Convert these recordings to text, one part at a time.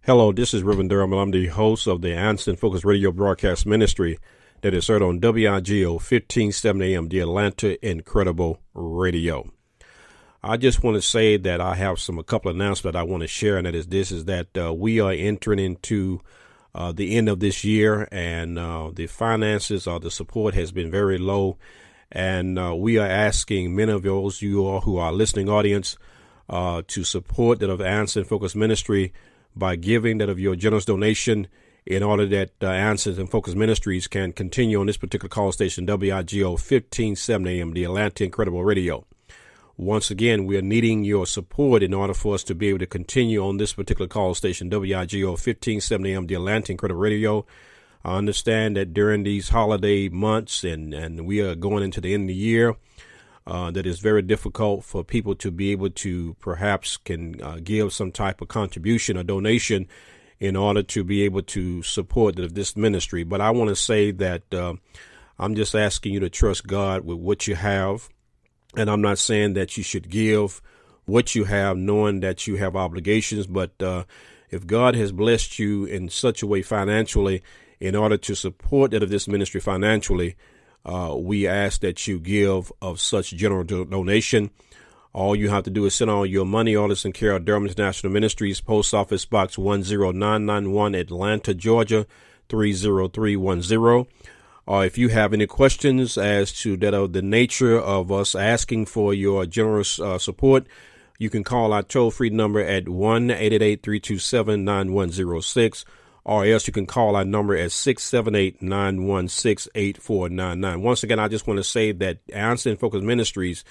Hello, this is Reverend Durham, and I'm the host of the Answer Focus Radio broadcast ministry that is heard on WIGO 1570 AM, the Atlanta Incredible Radio. I just want to say that I have a couple of announcements that I want to share, and that we are entering into the end of this year, and the finances or the support has been very low, and we are asking many of those you all who are listening audience to support that of Answer Focus Ministry by giving that of your generous donation in order that Answers and Focus Ministries can continue on this particular call station, WIGO 1570 AM, the Atlanta Incredible Radio. Once again, we are needing your support in order for us to be able to continue on this particular call station, WIGO 1570 AM, the Atlanta Incredible Radio. I understand that during these holiday months and we are going into the end of the year, that is very difficult for people to be able to perhaps can give some type of contribution or donation in order to be able to support this ministry. But I want to say that I'm just asking you to trust God with what you have. And I'm not saying that you should give what you have, knowing that you have obligations. But if God has blessed you in such a way financially in order to support that of this ministry financially, we ask that you give of such general donation. All you have to do is send all your money orders in care of Durham International Ministries, Post Office Box 10991, Atlanta, Georgia 30310. Or if you have any questions as to that of the nature of us asking for your generous support, you can call our toll-free number at 1-888-327-9106. Or else you can call our number at 678-916-8499. Once again, I just want to say that Answer and Focus Ministries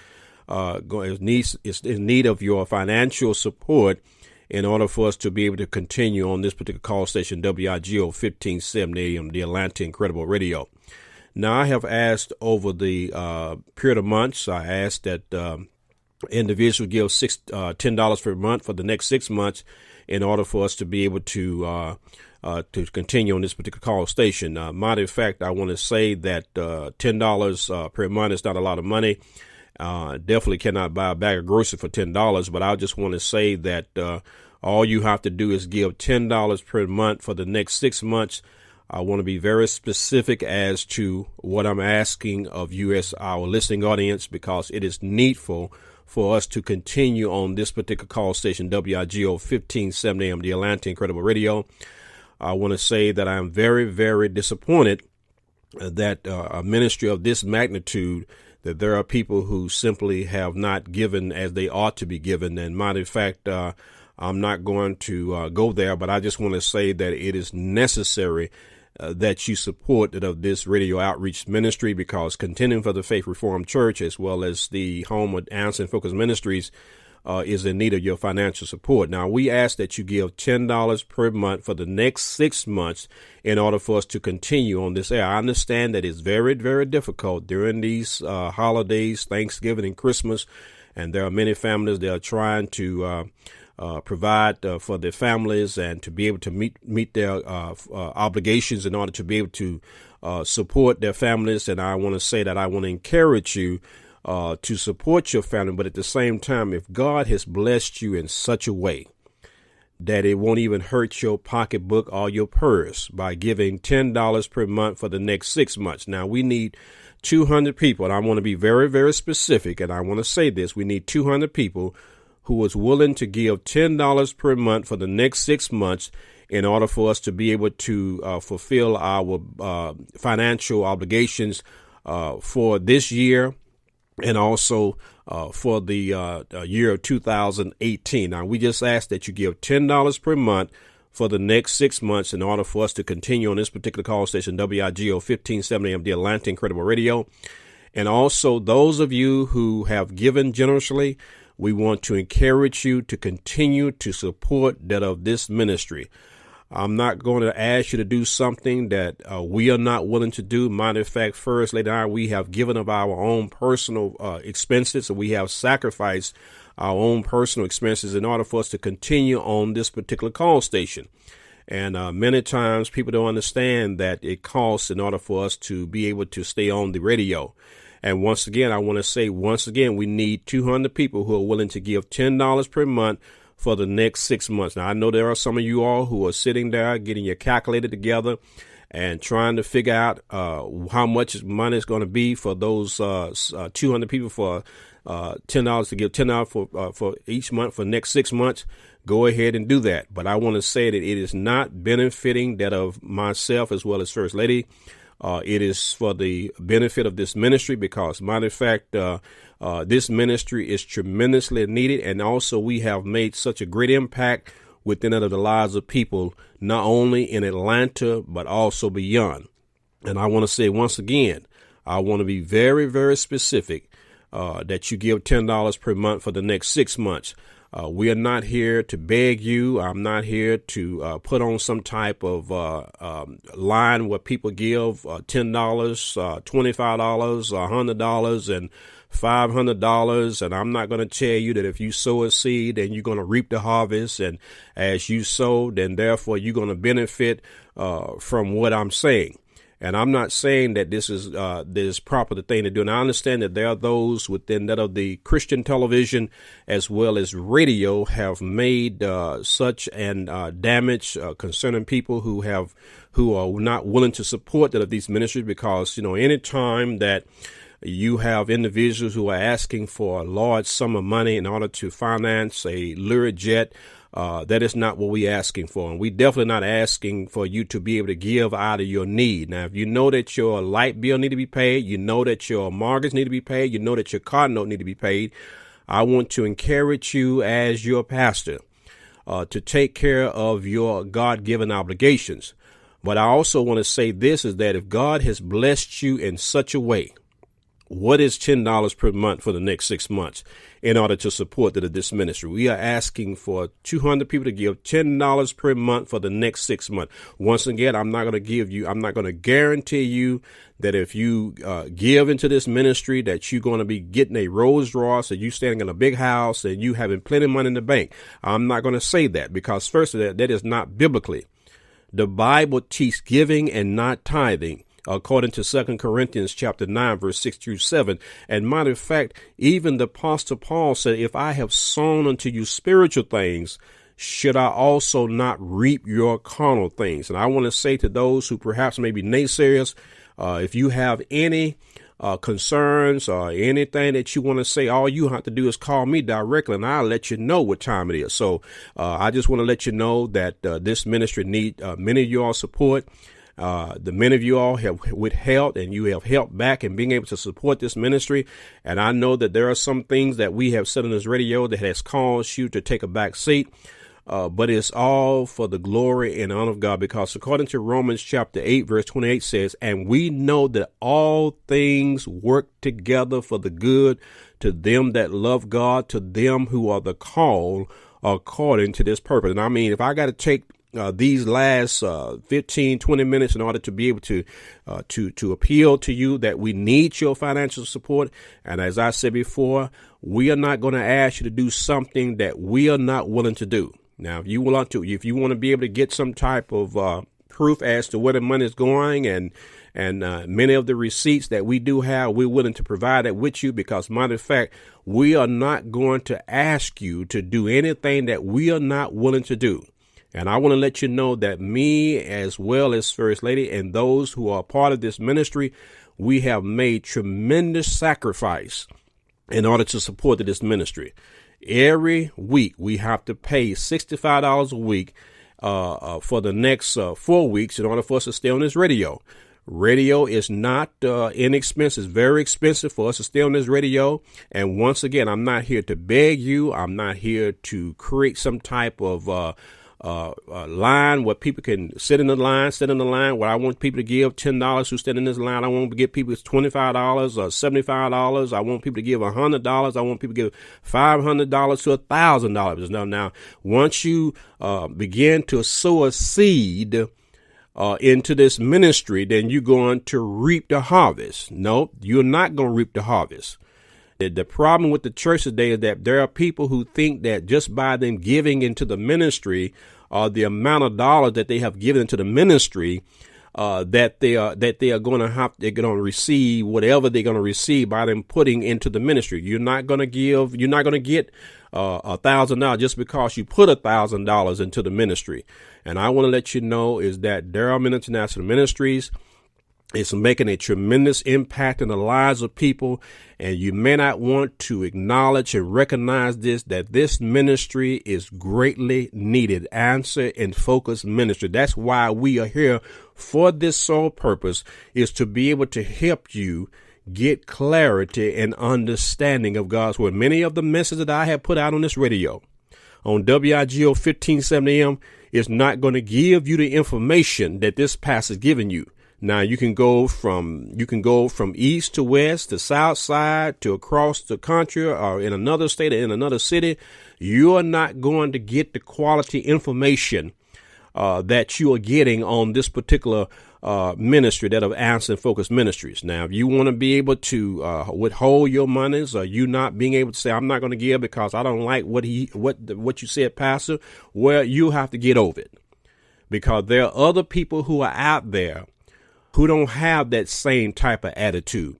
is in need of your financial support in order for us to be able to continue on this particular call station, WIGO 1570 AM, the Atlanta Incredible Radio. Now, I have asked over the period of months, I asked that individuals give $10 per month for the next 6 months in order for us to be able to continue on this particular call station. Matter of fact, I want to say that $10 per month is not a lot of money. Definitely cannot buy a bag of groceries for $10, but I just want to say that all you have to do is give $10 per month for the next 6 months. I want to be very specific as to what I'm asking of you as our listening audience, because it is needful for us to continue on this particular call station, WIGO 1570 AM, the Atlanta Incredible Radio. I want to say that I'm very, very disappointed that a ministry of this magnitude, that there are people who simply have not given as they ought to be given. And matter of fact, I'm not going to go there, but I just want to say that it is necessary that you support that of this radio outreach ministry, because Contending for the Faith Reformed Church, as well as the home of Answer and Focus Ministries, is in need of your financial support. Now, we ask that you give $10 per month for the next 6 months in order for us to continue on this air. I understand that it's very, very difficult during these holidays, Thanksgiving and Christmas, and there are many families that are trying to provide for their families and to be able to meet their obligations in order to be able to support their families. And I want to say that I want to encourage you to support your family, but at the same time, if God has blessed you in such a way that it won't even hurt your pocketbook or your purse by giving $10 per month for the next 6 months. Now, we need 200 people, and I want to be very, very specific, and I want to say this. We need 200 people who is willing to give $10 per month for the next 6 months in order for us to be able to fulfill our financial obligations for this year, and also for the year of 2018. Now, we just ask that you give $10 per month for the next 6 months in order for us to continue on this particular call station, WIGO 1570 AM, the Atlanta Incredible Radio. And also, those of you who have given generously, we want to encourage you to continue to support that of this ministry. I'm not going to ask you to do something that we are not willing to do. Matter of fact, first, later on, we have given of our own personal expenses, so we have sacrificed our own personal expenses in order for us to continue on this particular call station. And many times people don't understand that it costs in order for us to be able to stay on the radio. And once again, I want to say, we need 200 people who are willing to give $10 per month for the next 6 months. Now, I know there are some of you all who are sitting there getting your calculator together and trying to figure out how much money is going to be for those 200 people for $10 to give $10 for each month for next 6 months. Go ahead and do that. But I want to say that it is not benefiting that of myself as well as First Lady. It is for the benefit of this ministry because, matter of fact, this ministry is tremendously needed. And also we have made such a great impact within the lives of people, not only in Atlanta, but also beyond. And I want to say once again, I want to be very, very specific that you give $10 per month for the next 6 months. We are not here to beg you. I'm not here to put on some type of line where people give $10, $25, $100, and $500. And I'm not going to tell you that if you sow a seed, then you're going to reap the harvest. And as you sow, then therefore you're going to benefit from what I'm saying. And I'm not saying that this is proper the thing to do. And I understand that there are those within that of the Christian television as well as radio have made such an damage concerning people who are not willing to support that of these ministries, because, any time that you have individuals who are asking for a large sum of money in order to finance a Learjet, that is not what we're asking for. And we definitely not asking for you to be able to give out of your need. Now, if you know that your light bill need to be paid, you know that your mortgage need to be paid, you know that your car note need to be paid, I want to encourage you as your pastor to take care of your God-given obligations. But I also want to say this is that if God has blessed you in such a way, what is $10 per month for the next 6 months in order to support this ministry? We are asking for 200 people to give $10 per month for the next 6 months. Once again, I'm not going to guarantee you that if you give into this ministry that you're going to be getting a Rolls Royce, that you standing in a big house and you having plenty of money in the bank. I'm not going to say that, because first of that is not biblically. The Bible teaches giving and not tithing, according to 2 Corinthians chapter 9, verse 6 through 7. And matter of fact, even the Apostle Paul said, if I have sown unto you spiritual things, should I also not reap your carnal things? And I want to say to those who perhaps may be naysayers, if you have any concerns or anything that you want to say, all you have to do is call me directly and I'll let you know what time it is. So I just want to let you know that this ministry needs many of your support. The many of you all have withheld and you have helped back in being able to support this ministry. And I know that there are some things that we have said on this radio that has caused you to take a back seat. But it's all for the glory and honor of God, because according to Romans chapter 8, verse 28 says, and we know that all things work together for the good to them that love God, to them who are the called according to this purpose. And I mean, if I got to take these last 15, 20 minutes in order to be able to appeal to you that we need your financial support. And as I said before, we are not going to ask you to do something that we are not willing to do. Now, if you want to be able to get some type of proof as to where the money is going and many of the receipts that we do have, we're willing to provide that with you, because matter of fact, we are not going to ask you to do anything that we are not willing to do. And I want to let you know that me, as well as First Lady and those who are part of this ministry, we have made tremendous sacrifice in order to support this ministry. Every week we have to pay $65 a week for the next 4 weeks in order for us to stay on this radio. Radio is not inexpensive. It's very expensive for us to stay on this radio. And once again, I'm not here to beg you. I'm not here to create some type of line where people can sit in the line where I want people to give $10 who stand in this line. I want to give people $25 or $75. I want people to give $100. I want people to give $500 to $1,000. Now, once you begin to sow a seed into this ministry, then you're going to reap the harvest. No, you're not going to reap the harvest. The problem with the church today is that there are people who think that just by them giving into the ministry or the amount of dollars that they have given into the ministry, that they are going to receive whatever they're going to receive by them putting into the ministry. You're not going to get $1,000 just because you put $1,000 into the ministry. And I want to let you know is that Darrell International Ministries is making a tremendous impact in the lives of people, and you may not want to acknowledge and recognize that this ministry is greatly needed. Answer and Focus Ministry. That's why we are here for this sole purpose, is to be able to help you get clarity and understanding of God's word. Many of the messages that I have put out on this radio, on WIGO 1570 AM, is not going to give you the information that this pastor is giving you. Now you can go from east to west to south side to across the country or in another state or in another city. You are not going to get the quality information that you are getting on this particular ministry, that of Answer and Focus Ministries. Now, if you want to be able to withhold your monies, or you not being able to say, I'm not going to give because I don't like what you said, Pastor, well, you have to get over it, because there are other people who are out there who don't have that same type of attitude.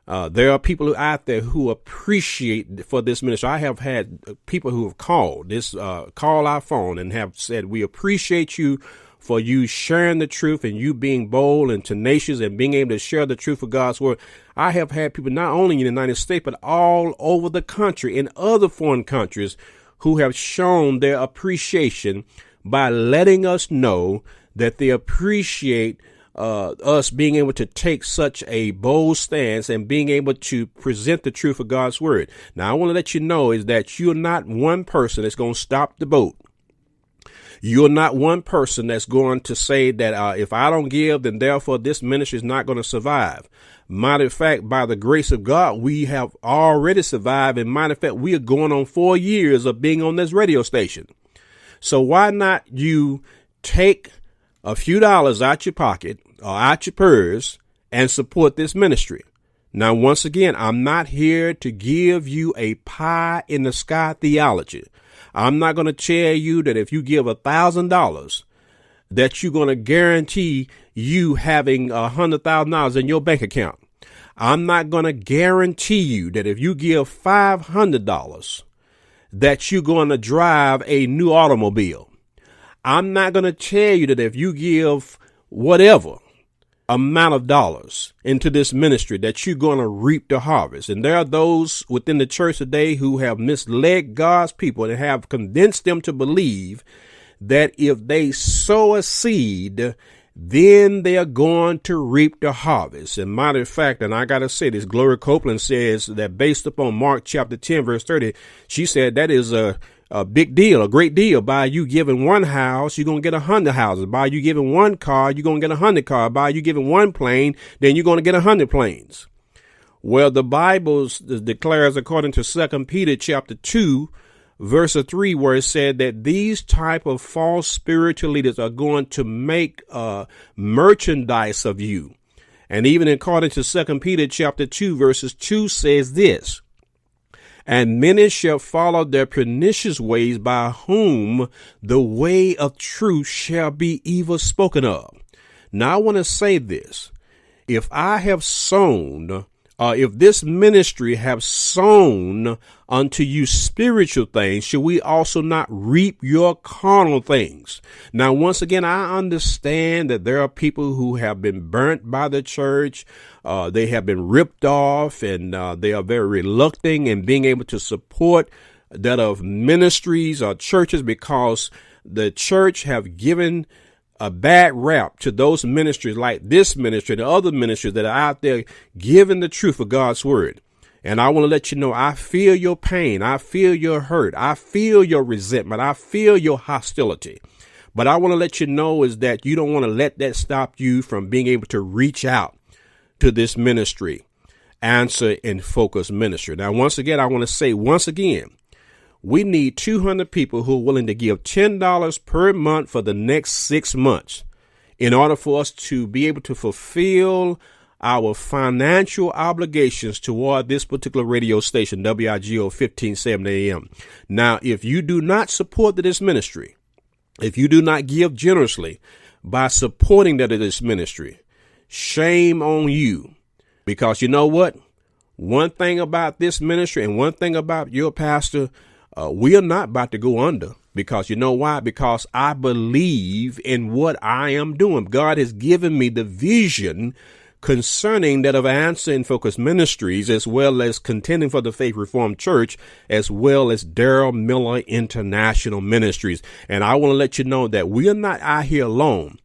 There are people out there who appreciate for this ministry. I have had people who have called our phone and have said, we appreciate you for you sharing the truth and you being bold and tenacious and being able to share the truth of God's word. I have had people not only in the United States, but all over the country, in other foreign countries, who have shown their appreciation by letting us know that they appreciate us being able to take such a bold stance and being able to present the truth of God's word. Now, I want to let you know is that you're not one person that's going to stop the boat. You're not one person that's going to say that if I don't give, then therefore this ministry is not going to survive. Matter of fact, by the grace of God, we have already survived. And matter of fact, we are going on 4 years of being on this radio station. So why not you take a few dollars out your pocket or out your purse and support this ministry? Now, once again, I'm not here to give you a pie in the sky theology. I'm not going to tell you that if you give $1,000 that you're going to guarantee you having $100,000 in your bank account. I'm not going to guarantee you that if you give $500 that you're going to drive a new automobile. I'm not going to tell you that if you give whatever amount of dollars into this ministry that you're going to reap the harvest. And there are those within the church today who have misled God's people and have convinced them to believe that if they sow a seed, then they are going to reap the harvest. And matter of fact, and I got to say this, Gloria Copeland says that based upon Mark chapter 10, verse 30, she said that is a big deal, a great deal. By you giving one house, you're going to get 100 houses. By you giving one car, you're going to get 100 cars. By you giving one plane, then you're going to get 100 planes. Well, the Bible declares, according to 2 Peter chapter 2, verse 3, where it said that these type of false spiritual leaders are going to make merchandise of you. And even according to 2 Peter chapter 2, verses 2 says this, and many shall follow their pernicious ways, by whom the way of truth shall be evil spoken of. Now, I want to say this. If I have sown, if this ministry have sown unto you spiritual things, should we also not reap your carnal things? Now, once again, I understand that there are people who have been burnt by the church. They have been ripped off, and they are very reluctant in being able to support that of ministries or churches, because the church have given a bad rap to those ministries like this ministry, the other ministries that are out there giving the truth of God's word. And I want to let you know, I feel your pain. I feel your hurt. I feel your resentment. I feel your hostility. But I want to let you know is that you don't want to let that stop you from being able to reach out to this ministry, Answer and Focus Ministry. Now, once again, I want to say we need 200 people who are willing to give $10 per month for the next 6 months in order for us to be able to fulfill our financial obligations toward this particular radio station, WIGO 1570 AM. Now, if you do not support this ministry, if you do not give generously, by supporting that of this ministry. Shame on you. Because you know what? One thing about this ministry and one thing about your pastor, we are not about to go under. Because you know why? Because I believe in what I am doing. God has given me the vision concerning that of Answer in Focus Ministries, as well as Contending for the Faith Reformed Church, as well as Daryl Miller International Ministries. And I want to let you know that we are not out here alone.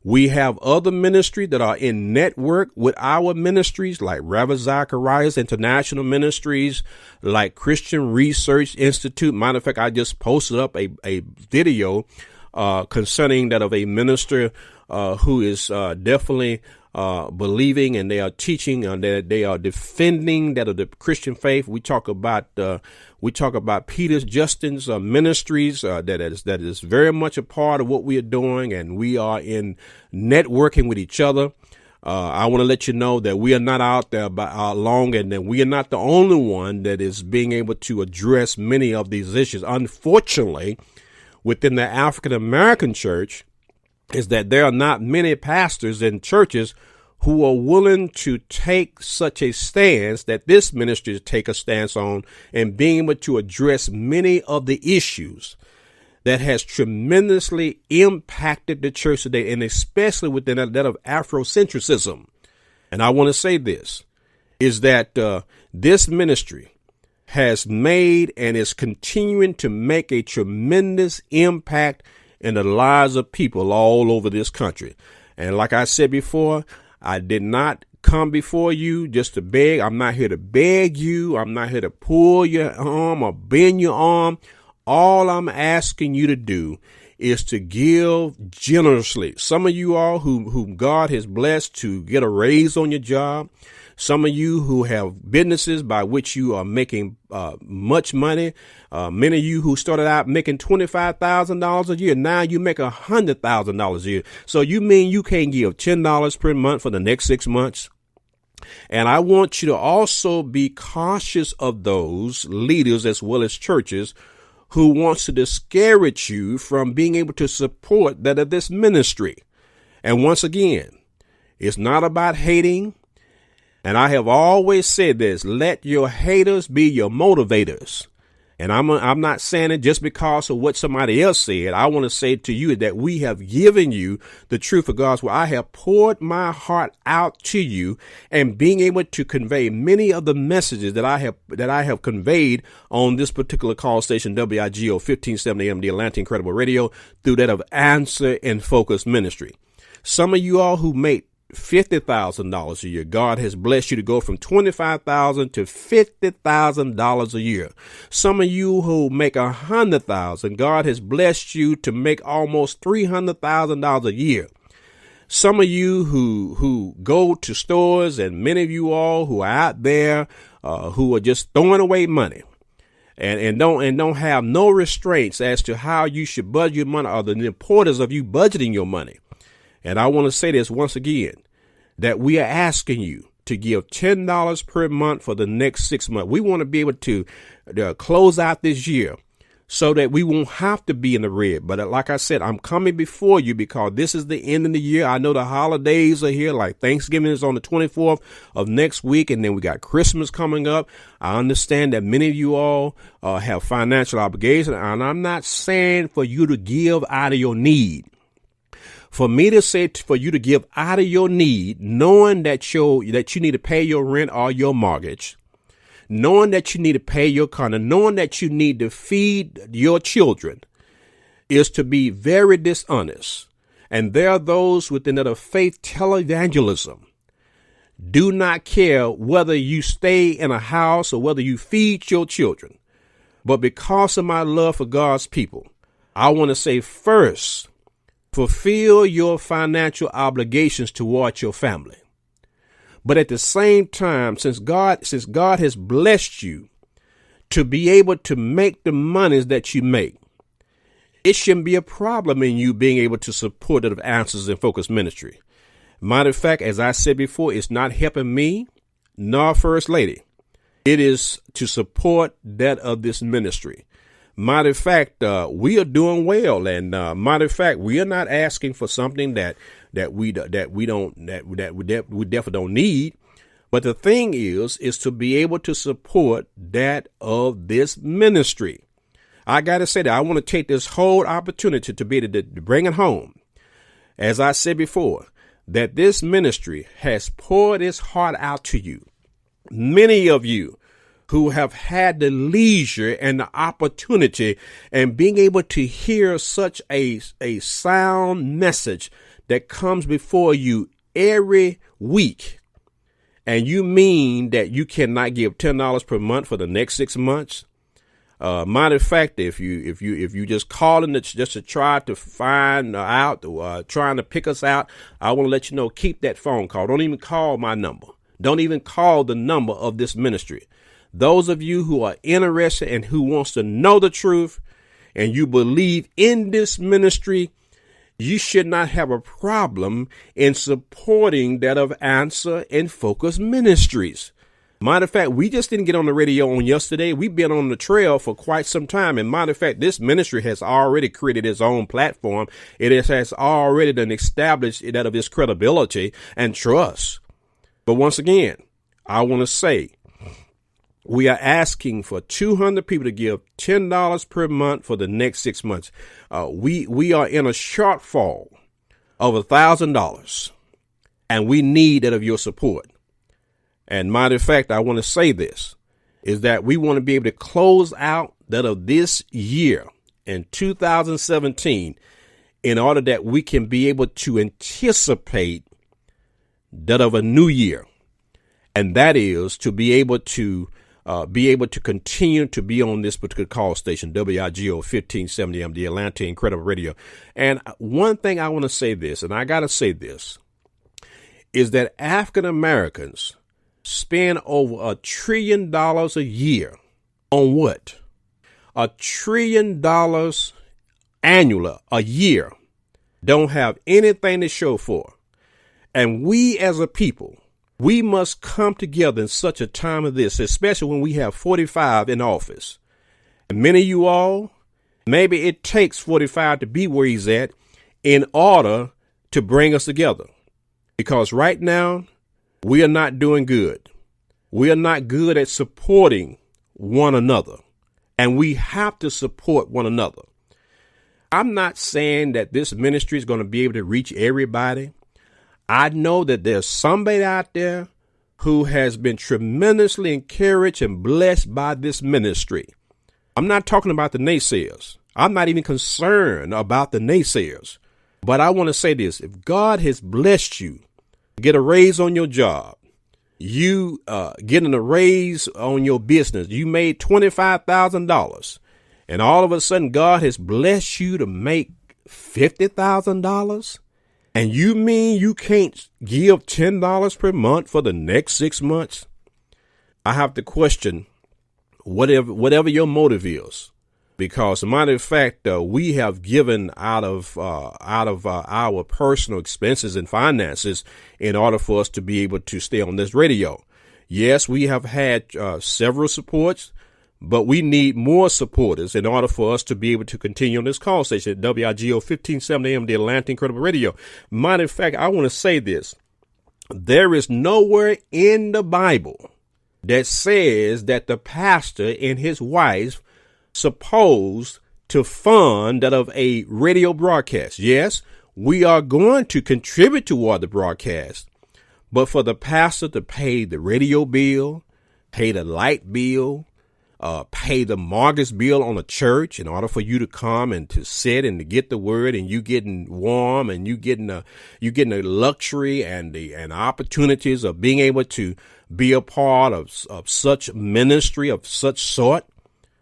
We have other ministries that are in network with our ministries, like Reverend Zacharias International Ministries, like Christian Research Institute. Matter of fact, I just posted up a video concerning that of a minister who is definitely believing, and they are teaching, that they are defending that of the Christian faith. We talk about Peter Justin's ministries, that is very much a part of what we are doing, and we are in networking with each other. I want to let you know that we are not out there alone, and that we are not the only one that is being able to address many of these issues. Unfortunately, within the African American church, is that there are not many pastors and churches who are willing to take such a stance that this ministry take a stance on, and being able to address many of the issues that has tremendously impacted the church today, and especially within that of Afrocentrism. And I want to say this, is that this ministry has made and is continuing to make a tremendous impact in the lives of people all over this country. And like I said before, I did not come before you just to beg. I'm not here to beg you. I'm not here to pull your arm or bend your arm. All I'm asking you to do is to give generously. Some of you all whom God has blessed to get a raise on your job. Some of you who have businesses by which you are making much money. Many of you who started out making $25,000 a year, now you make $100,000 a year. So you mean you can't give $10 per month for the next 6 months? And I want you to also be cautious of those leaders as well as churches who wants to discourage you from being able to support that of this ministry. And once again, it's not about hating. And I have always said this, let your haters be your motivators. And I'm not saying it just because of what somebody else said. I want to say to you that we have given you the truth of God's word. I have poured my heart out to you, and being able to convey many of the messages that I have conveyed on this particular call station, WIGO 1570 AM, the Atlanta Incredible Radio, through that of Answer in Focus Ministry. Some of you all who make $50,000 a year, God has blessed you to go from $25,000 to $50,000 a year. Some of you who make $100,000, God has blessed you to make almost $300,000 a year. Some of you who go to stores, and many of you all who are out there who are just throwing away money and don't have no restraints as to how you should budget your money, or the importance of you budgeting your money. And I want to say this once again, that we are asking you to give $10 per month for the next 6 months. We want to be able to close out this year so that we won't have to be in the red. But like I said, I'm coming before you because this is the end of the year. I know the holidays are here, like Thanksgiving is on the 24th of next week, and then we got Christmas coming up. I understand that many of you all have financial obligations, and I'm not saying for you to give out of your need. For me to say for you to give out of your need, knowing that you need to pay your rent or your mortgage, knowing that you need to pay your condo, knowing that you need to feed your children, is to be very dishonest. And there are those within the faith televangelism. Do not care whether you stay in a house or whether you feed your children. But because of my love for God's people, I want to say first, fulfill your financial obligations towards your family. But at the same time, since God has blessed you to be able to make the monies that you make, it shouldn't be a problem in you being able to support the Answers in Focus Ministry. Matter of fact, as I said before, it's not helping me nor First Lady. It is to support that of this ministry. Matter of fact, we are doing well, and matter of fact, we are not asking for something that we definitely don't need. But the thing is to be able to support that of this ministry. I got to say that I want to take this whole opportunity to be able to bring it home. As I said before, that this ministry has poured its heart out to you. Many of you who have had the leisure and the opportunity and being able to hear such a sound message that comes before you every week. And you mean that you cannot give $10 per month for the next 6 months? Matter of fact, if you just calling it just to try to find out, trying to pick us out, I want to let you know, keep that phone call. Don't even call my number. Don't even call the number of this ministry. Those of you who are interested and who wants to know the truth and you believe in this ministry, you should not have a problem in supporting that of Answer and Focus Ministries. Matter of fact, we just didn't get on the radio on yesterday. We've been on the trail for quite some time. And matter of fact, this ministry has already created its own platform. It has already done established that of its credibility and trust. But once again, I want to say, we are asking for 200 people to give $10 per month for the next 6 months. We are in a shortfall of $1,000, and we need that of your support. And matter of fact, I want to say this, is that we want to be able to close out that of this year in 2017 in order that we can be able to anticipate that of a new year. And that is to be able to continue to be on this particular call station, WIGO 1570M, the Atlanta Incredible Radio. And one thing I want to say this, and I got to say this, is that African Americans spend over $1 trillion a year on what? $1 trillion annually a year. Don't have anything to show for. And we as a people, we must come together in such a time as this, especially when we have 45 in office. And many of you all, maybe it takes 45 to be where he's at in order to bring us together. Because right now, we are not doing good. We are not good at supporting one another. And we have to support one another. I'm not saying that this ministry is going to be able to reach everybody. I know that there's somebody out there who has been tremendously encouraged and blessed by this ministry. I'm not talking about the naysayers. I'm not even concerned about the naysayers. But I want to say this. If God has blessed you, get a raise on your job, you getting a raise on your business, you made $25,000, and all of a sudden God has blessed you to make $50,000. And you mean you can't give $10 per month for the next 6 months? I have to question whatever your motive is, because as a matter of fact, we have given out of our personal expenses and finances in order for us to be able to stay on this radio. Yes, we have had several supports, but we need more supporters in order for us to be able to continue on this call station at WIGO 1570M, the Atlanta Incredible Radio. Matter of fact, I want to say this. There is nowhere in the Bible that says that the pastor and his wife supposed to fund that of a radio broadcast. Yes, we are going to contribute toward the broadcast, but for the pastor to pay the radio bill, pay the light bill, pay the mortgage bill on a church in order for you to come and to sit and to get the word, and you getting warm and you getting the luxury and the opportunities of being able to be a part of such ministry of such sort.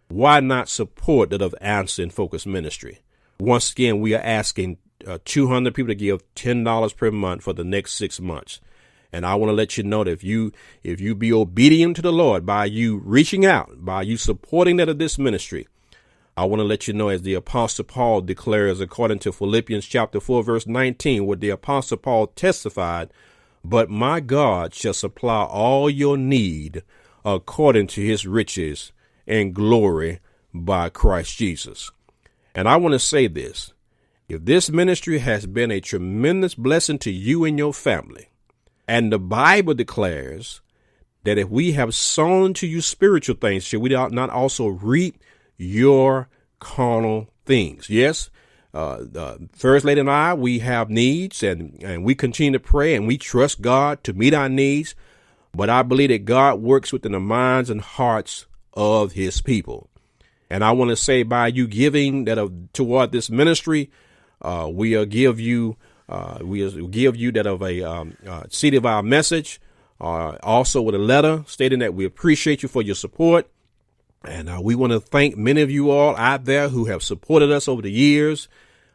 Why not support that of Answer and Focus Ministry? Once again, we are asking 200 people to give $10 per month for the next 6 months. And I want to let you know that if you be obedient to the Lord by you reaching out, by you supporting that of this ministry, I want to let you know, as the Apostle Paul declares, according to Philippians chapter 4, verse 19, where the Apostle Paul testified, "But my God shall supply all your need according to his riches and glory by Christ Jesus. And I want to say this. If this ministry has been a tremendous blessing to you and your family, and the Bible declares that if we have sown to you spiritual things, should we not also reap your carnal things? Yes, the First Lady and I, we have needs, and we continue to pray, and we trust God to meet our needs. But I believe that God works within the minds and hearts of his people. And I want to say, by you giving toward this ministry, we'll give you that of a seed of our message, also with a letter stating that we appreciate you for your support. And we want to thank many of you all out there who have supported us over the years.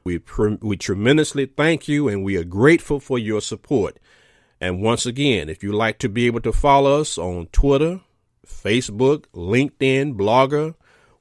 We tremendously thank you, and we are grateful for your support. And once again, if you'd like to be able to follow us on Twitter, Facebook, LinkedIn, Blogger,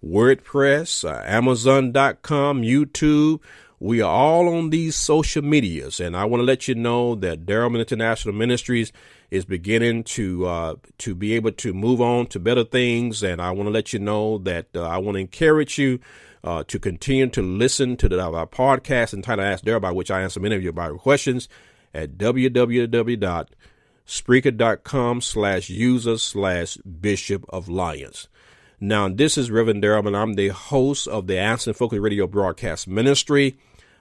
WordPress, Amazon.com, YouTube, we are all on these social medias. And I want to let you know that Darrell International Ministries is beginning to be able to move on to better things. And I want to let you know that I want to encourage you to continue to listen to our podcast entitled Ask Darrell, by which I answer many of your questions at www.spreaker.com/user/Bishop of Lions. Now, this is Reverend Darrell, and I'm the host of the Answer and Focus Radio broadcast ministry.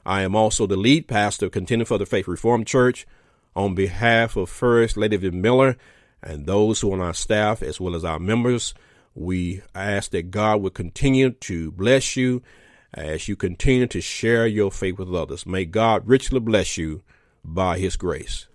I am also the lead pastor of Contending for the Faith Reformed Church. On behalf of First Lady Vivian Miller and those who are on our staff, as well as our members, we ask that God will continue to bless you as you continue to share your faith with others. May God richly bless you by his grace.